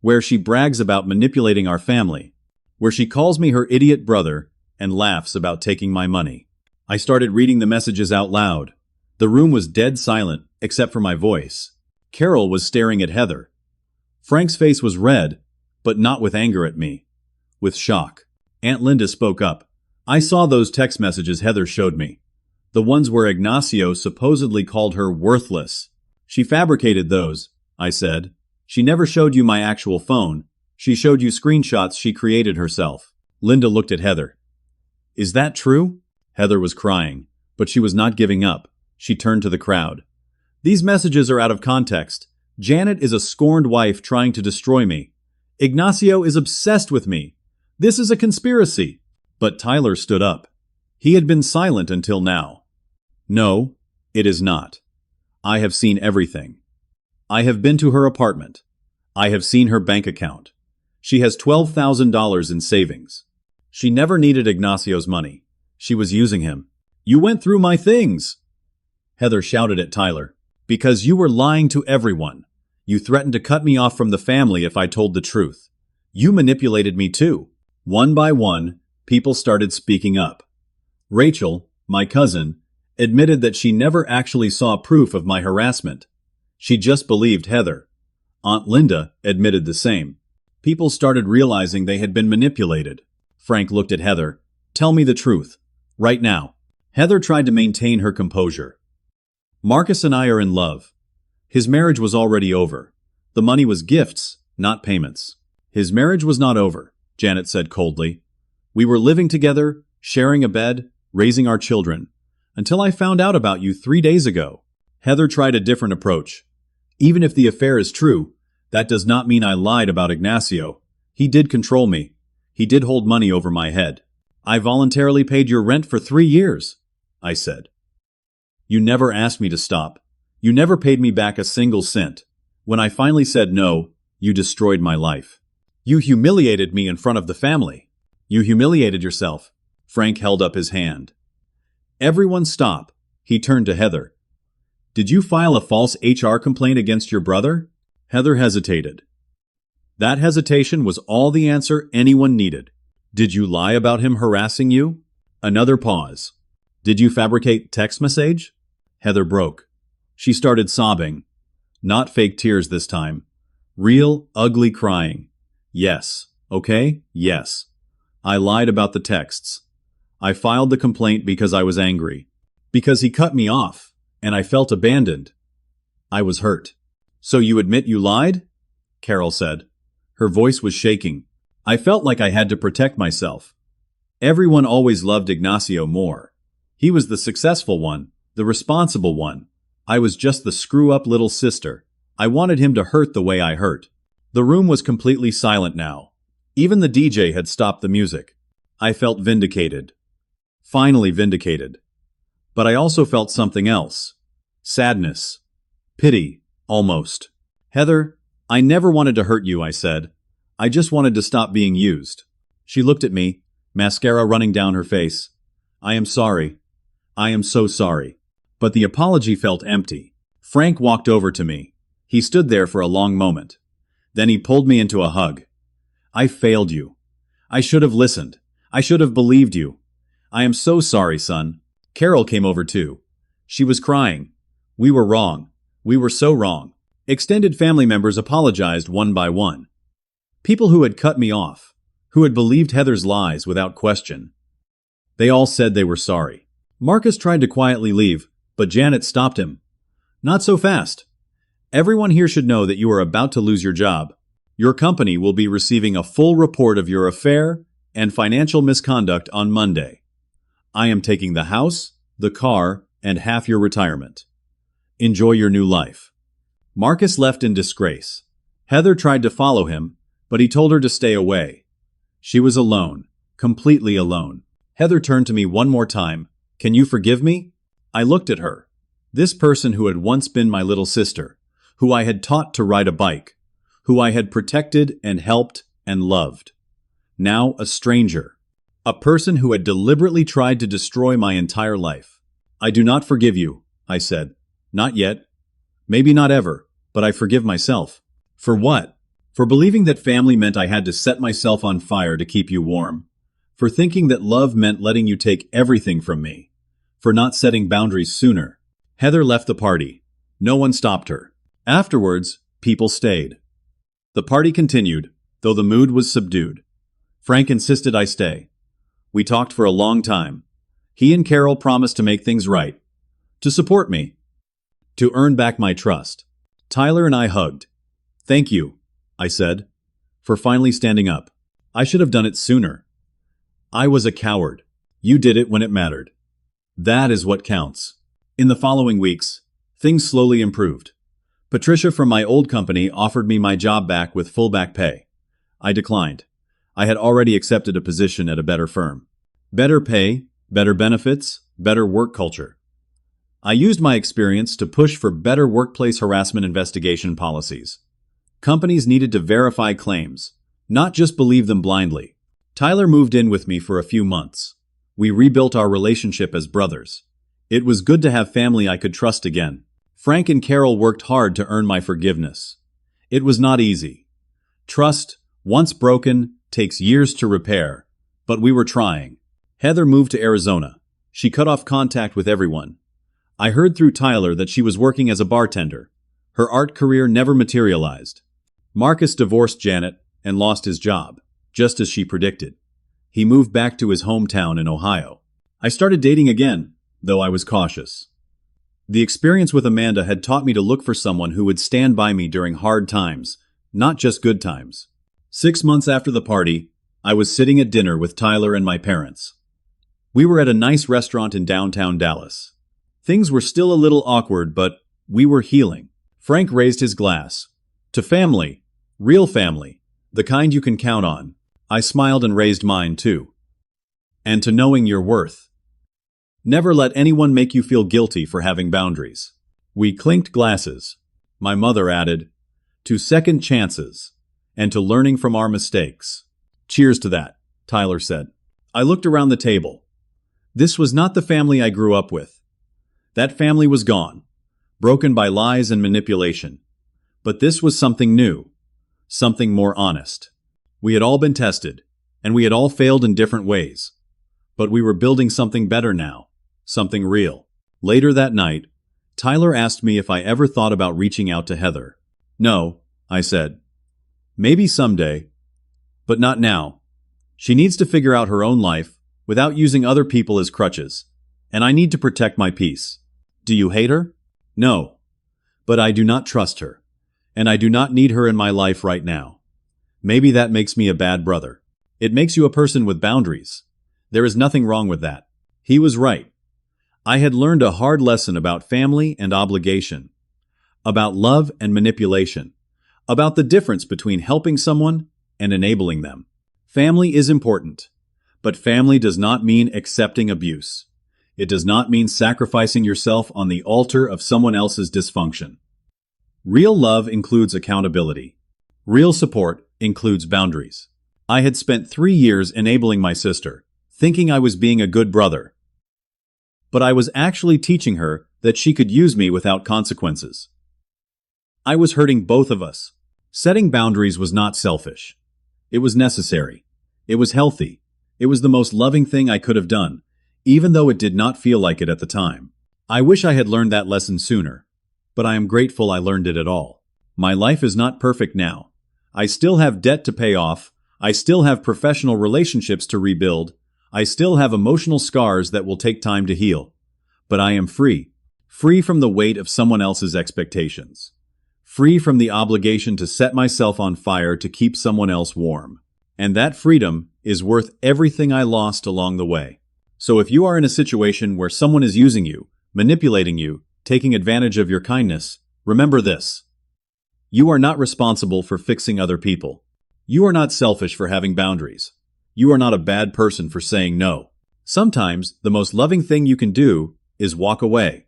Where she brags about manipulating our family. Where she calls me her idiot brother and laughs about taking my money. I started reading the messages out loud. The room was dead silent, except for my voice. Carol was staring at Heather. Frank's face was red, but not with anger at me. With shock. Aunt Linda spoke up. I saw those text messages Heather showed me. The ones where Ignacio supposedly called her worthless. She fabricated those, I said. She never showed you my actual phone. She showed you screenshots she created herself. Linda looked at Heather. Is that true? Heather was crying, but she was not giving up. She turned to the crowd. These messages are out of context. Janet is a scorned wife trying to destroy me. Ignacio is obsessed with me. This is a conspiracy. But Tyler stood up. He had been silent until now. No, it is not. I have seen everything. I have been to her apartment. I have seen her bank account. She has $12,000 in savings. She never needed Ignacio's money. She was using him. You went through my things! Heather shouted at Tyler. Because you were lying to everyone. You threatened to cut me off from the family if I told the truth. You manipulated me too. One by one, people started speaking up. Rachel, my cousin, admitted that she never actually saw proof of my harassment. She just believed Heather. Aunt Linda admitted the same. People started realizing they had been manipulated. Frank looked at Heather. Tell me the truth. Right now. Heather tried to maintain her composure. Marcus and I are in love. His marriage was already over. The money was gifts, not payments. His marriage was not over, Janet said coldly. We were living together, sharing a bed, raising our children, until I found out about you 3 days ago. Heather tried a different approach. Even if the affair is true, that does not mean I lied about Ignacio. He did control me. He did hold money over my head. I voluntarily paid your rent for 3 years, I said. You never asked me to stop. You never paid me back a single cent. When I finally said no, you destroyed my life. You humiliated me in front of the family. You humiliated yourself. Frank held up his hand. Everyone stop. He turned to Heather. Did you file a false HR complaint against your brother? Heather hesitated. That hesitation was all the answer anyone needed. Did you lie about him harassing you? Another pause. Did you fabricate text message? Heather broke. She started sobbing. Not fake tears this time. Real, ugly crying. Yes. Okay? Yes. I lied about the texts. I filed the complaint because I was angry. Because he cut me off, and I felt abandoned. I was hurt. So you admit you lied? Carol said. Her voice was shaking. I felt like I had to protect myself. Everyone always loved Ignacio more. He was the successful one, the responsible one. I was just the screw-up little sister. I wanted him to hurt the way I hurt. The room was completely silent now. Even the DJ had stopped the music. I felt vindicated. Finally vindicated. But I also felt something else. Sadness. Pity, almost. Heather, I never wanted to hurt you, I said. I just wanted to stop being used. She looked at me, mascara running down her face. I am sorry. I am so sorry. But the apology felt empty. Frank walked over to me. He stood there for a long moment. Then he pulled me into a hug. I failed you. I should have listened. I should have believed you. I am so sorry, son. Carol came over too. She was crying. We were wrong. We were so wrong. Extended family members apologized one by one. People who had cut me off, who had believed Heather's lies without question. They all said they were sorry. Marcus tried to quietly leave, but Janet stopped him. Not so fast. Everyone here should know that you are about to lose your job. Your company will be receiving a full report of your affair and financial misconduct on Monday. I am taking the house, the car, and half your retirement. Enjoy your new life." Marcus left in disgrace. Heather tried to follow him, but he told her to stay away. She was alone, completely alone. Heather turned to me one more time. "Can you forgive me?" I looked at her. This person who had once been my little sister, who I had taught to ride a bike, who I had protected and helped and loved. Now a stranger. A person who had deliberately tried to destroy my entire life. "I do not forgive you," I said. "Not yet. Maybe not ever, but I forgive myself." "For what?" "For believing that family meant I had to set myself on fire to keep you warm. For thinking that love meant letting you take everything from me. For not setting boundaries sooner." Heather left the party. No one stopped her. Afterwards, people stayed. The party continued, though the mood was subdued. Frank insisted I stay. We talked for a long time. He and Carol promised to make things right, to support me, to earn back my trust. Tyler and I hugged. "Thank you," I said, "for finally standing up. I should have done it sooner. I was a coward. You did it when it mattered. That is what counts." In the following weeks, things slowly improved. Patricia from my old company offered me my job back with full back pay. I declined. I had already accepted a position at a better firm. Better pay, better benefits, better work culture. I used my experience to push for better workplace harassment investigation policies. Companies needed to verify claims, not just believe them blindly. Tyler moved in with me for a few months. We rebuilt our relationship as brothers. It was good to have family I could trust again. Frank and Carol worked hard to earn my forgiveness. It was not easy. Trust, once broken, takes years to repair, but we were trying. Heather moved to Arizona. She cut off contact with everyone. I heard through Tyler that she was working as a bartender. Her art career never materialized. Marcus divorced Janet and lost his job, just as she predicted. He moved back to his hometown in Ohio. I started dating again, though I was cautious. The experience with Amanda had taught me to look for someone who would stand by me during hard times, not just good times. 6 months after the party, I was sitting at dinner with Tyler and my parents. We were at a nice restaurant in downtown Dallas. Things were still a little awkward, but we were healing. Frank raised his glass. "To family, real family, the kind you can count on." I smiled and raised mine too. "And to knowing your worth. Never let anyone make you feel guilty for having boundaries." We clinked glasses. My mother added, "To second chances, and to learning from our mistakes." "Cheers to that," Tyler said. I looked around the table. This was not the family I grew up with. That family was gone, broken by lies and manipulation. But this was something new, something more honest. We had all been tested, and we had all failed in different ways. But we were building something better now, something real. Later that night, Tyler asked me if I ever thought about reaching out to Heather. "No," I said. "Maybe someday, but not now. She needs to figure out her own life without using other people as crutches, and I need to protect my peace." "Do you hate her?" "No, but I do not trust her, and I do not need her in my life right now. Maybe that makes me a bad brother. It makes you a person with boundaries. There is nothing wrong with that." He was right. I had learned a hard lesson about family and obligation, about love and manipulation, about the difference between helping someone and enabling them. Family is important, but family does not mean accepting abuse. It does not mean sacrificing yourself on the altar of someone else's dysfunction. Real love includes accountability. Real support includes boundaries. I had spent 3 years enabling my sister, thinking I was being a good brother. But I was actually teaching her that she could use me without consequences. I was hurting both of us. Setting boundaries was not selfish. It was necessary. It was healthy. It was the most loving thing I could have done, even though it did not feel like it at the time. I wish I had learned that lesson sooner, but I am grateful I learned it at all. My life is not perfect now. I still have debt to pay off. I still have professional relationships to rebuild. I still have emotional scars that will take time to heal. But I am free. Free from the weight of someone else's expectations. free from the obligation to set myself on fire to keep someone else warm. And that freedom is worth everything I lost along the way. So if you are in a situation where someone is using you, manipulating you, taking advantage of your kindness, remember this. You are not responsible for fixing other people. You are not selfish for having boundaries. You are not a bad person for saying no. Sometimes the most loving thing you can do is walk away.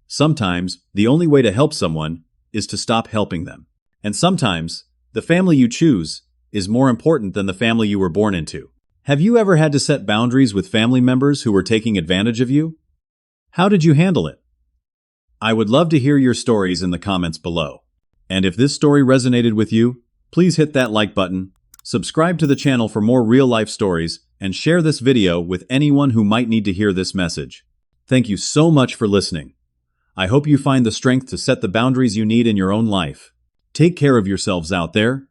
Sometimes the only way to help someone is to stop helping them. And sometimes the family you choose is more important than the family you were born into. Have you ever had to set boundaries with family members who were taking advantage of you? How did you handle it? I would love to hear your stories in the comments below. And if this story resonated with you, please hit that like button, subscribe to the channel for more real-life stories, and share this video with anyone who might need to hear this message. Thank you so much for listening. I hope you find the strength to set the boundaries you need in your own life. Take care of yourselves out there,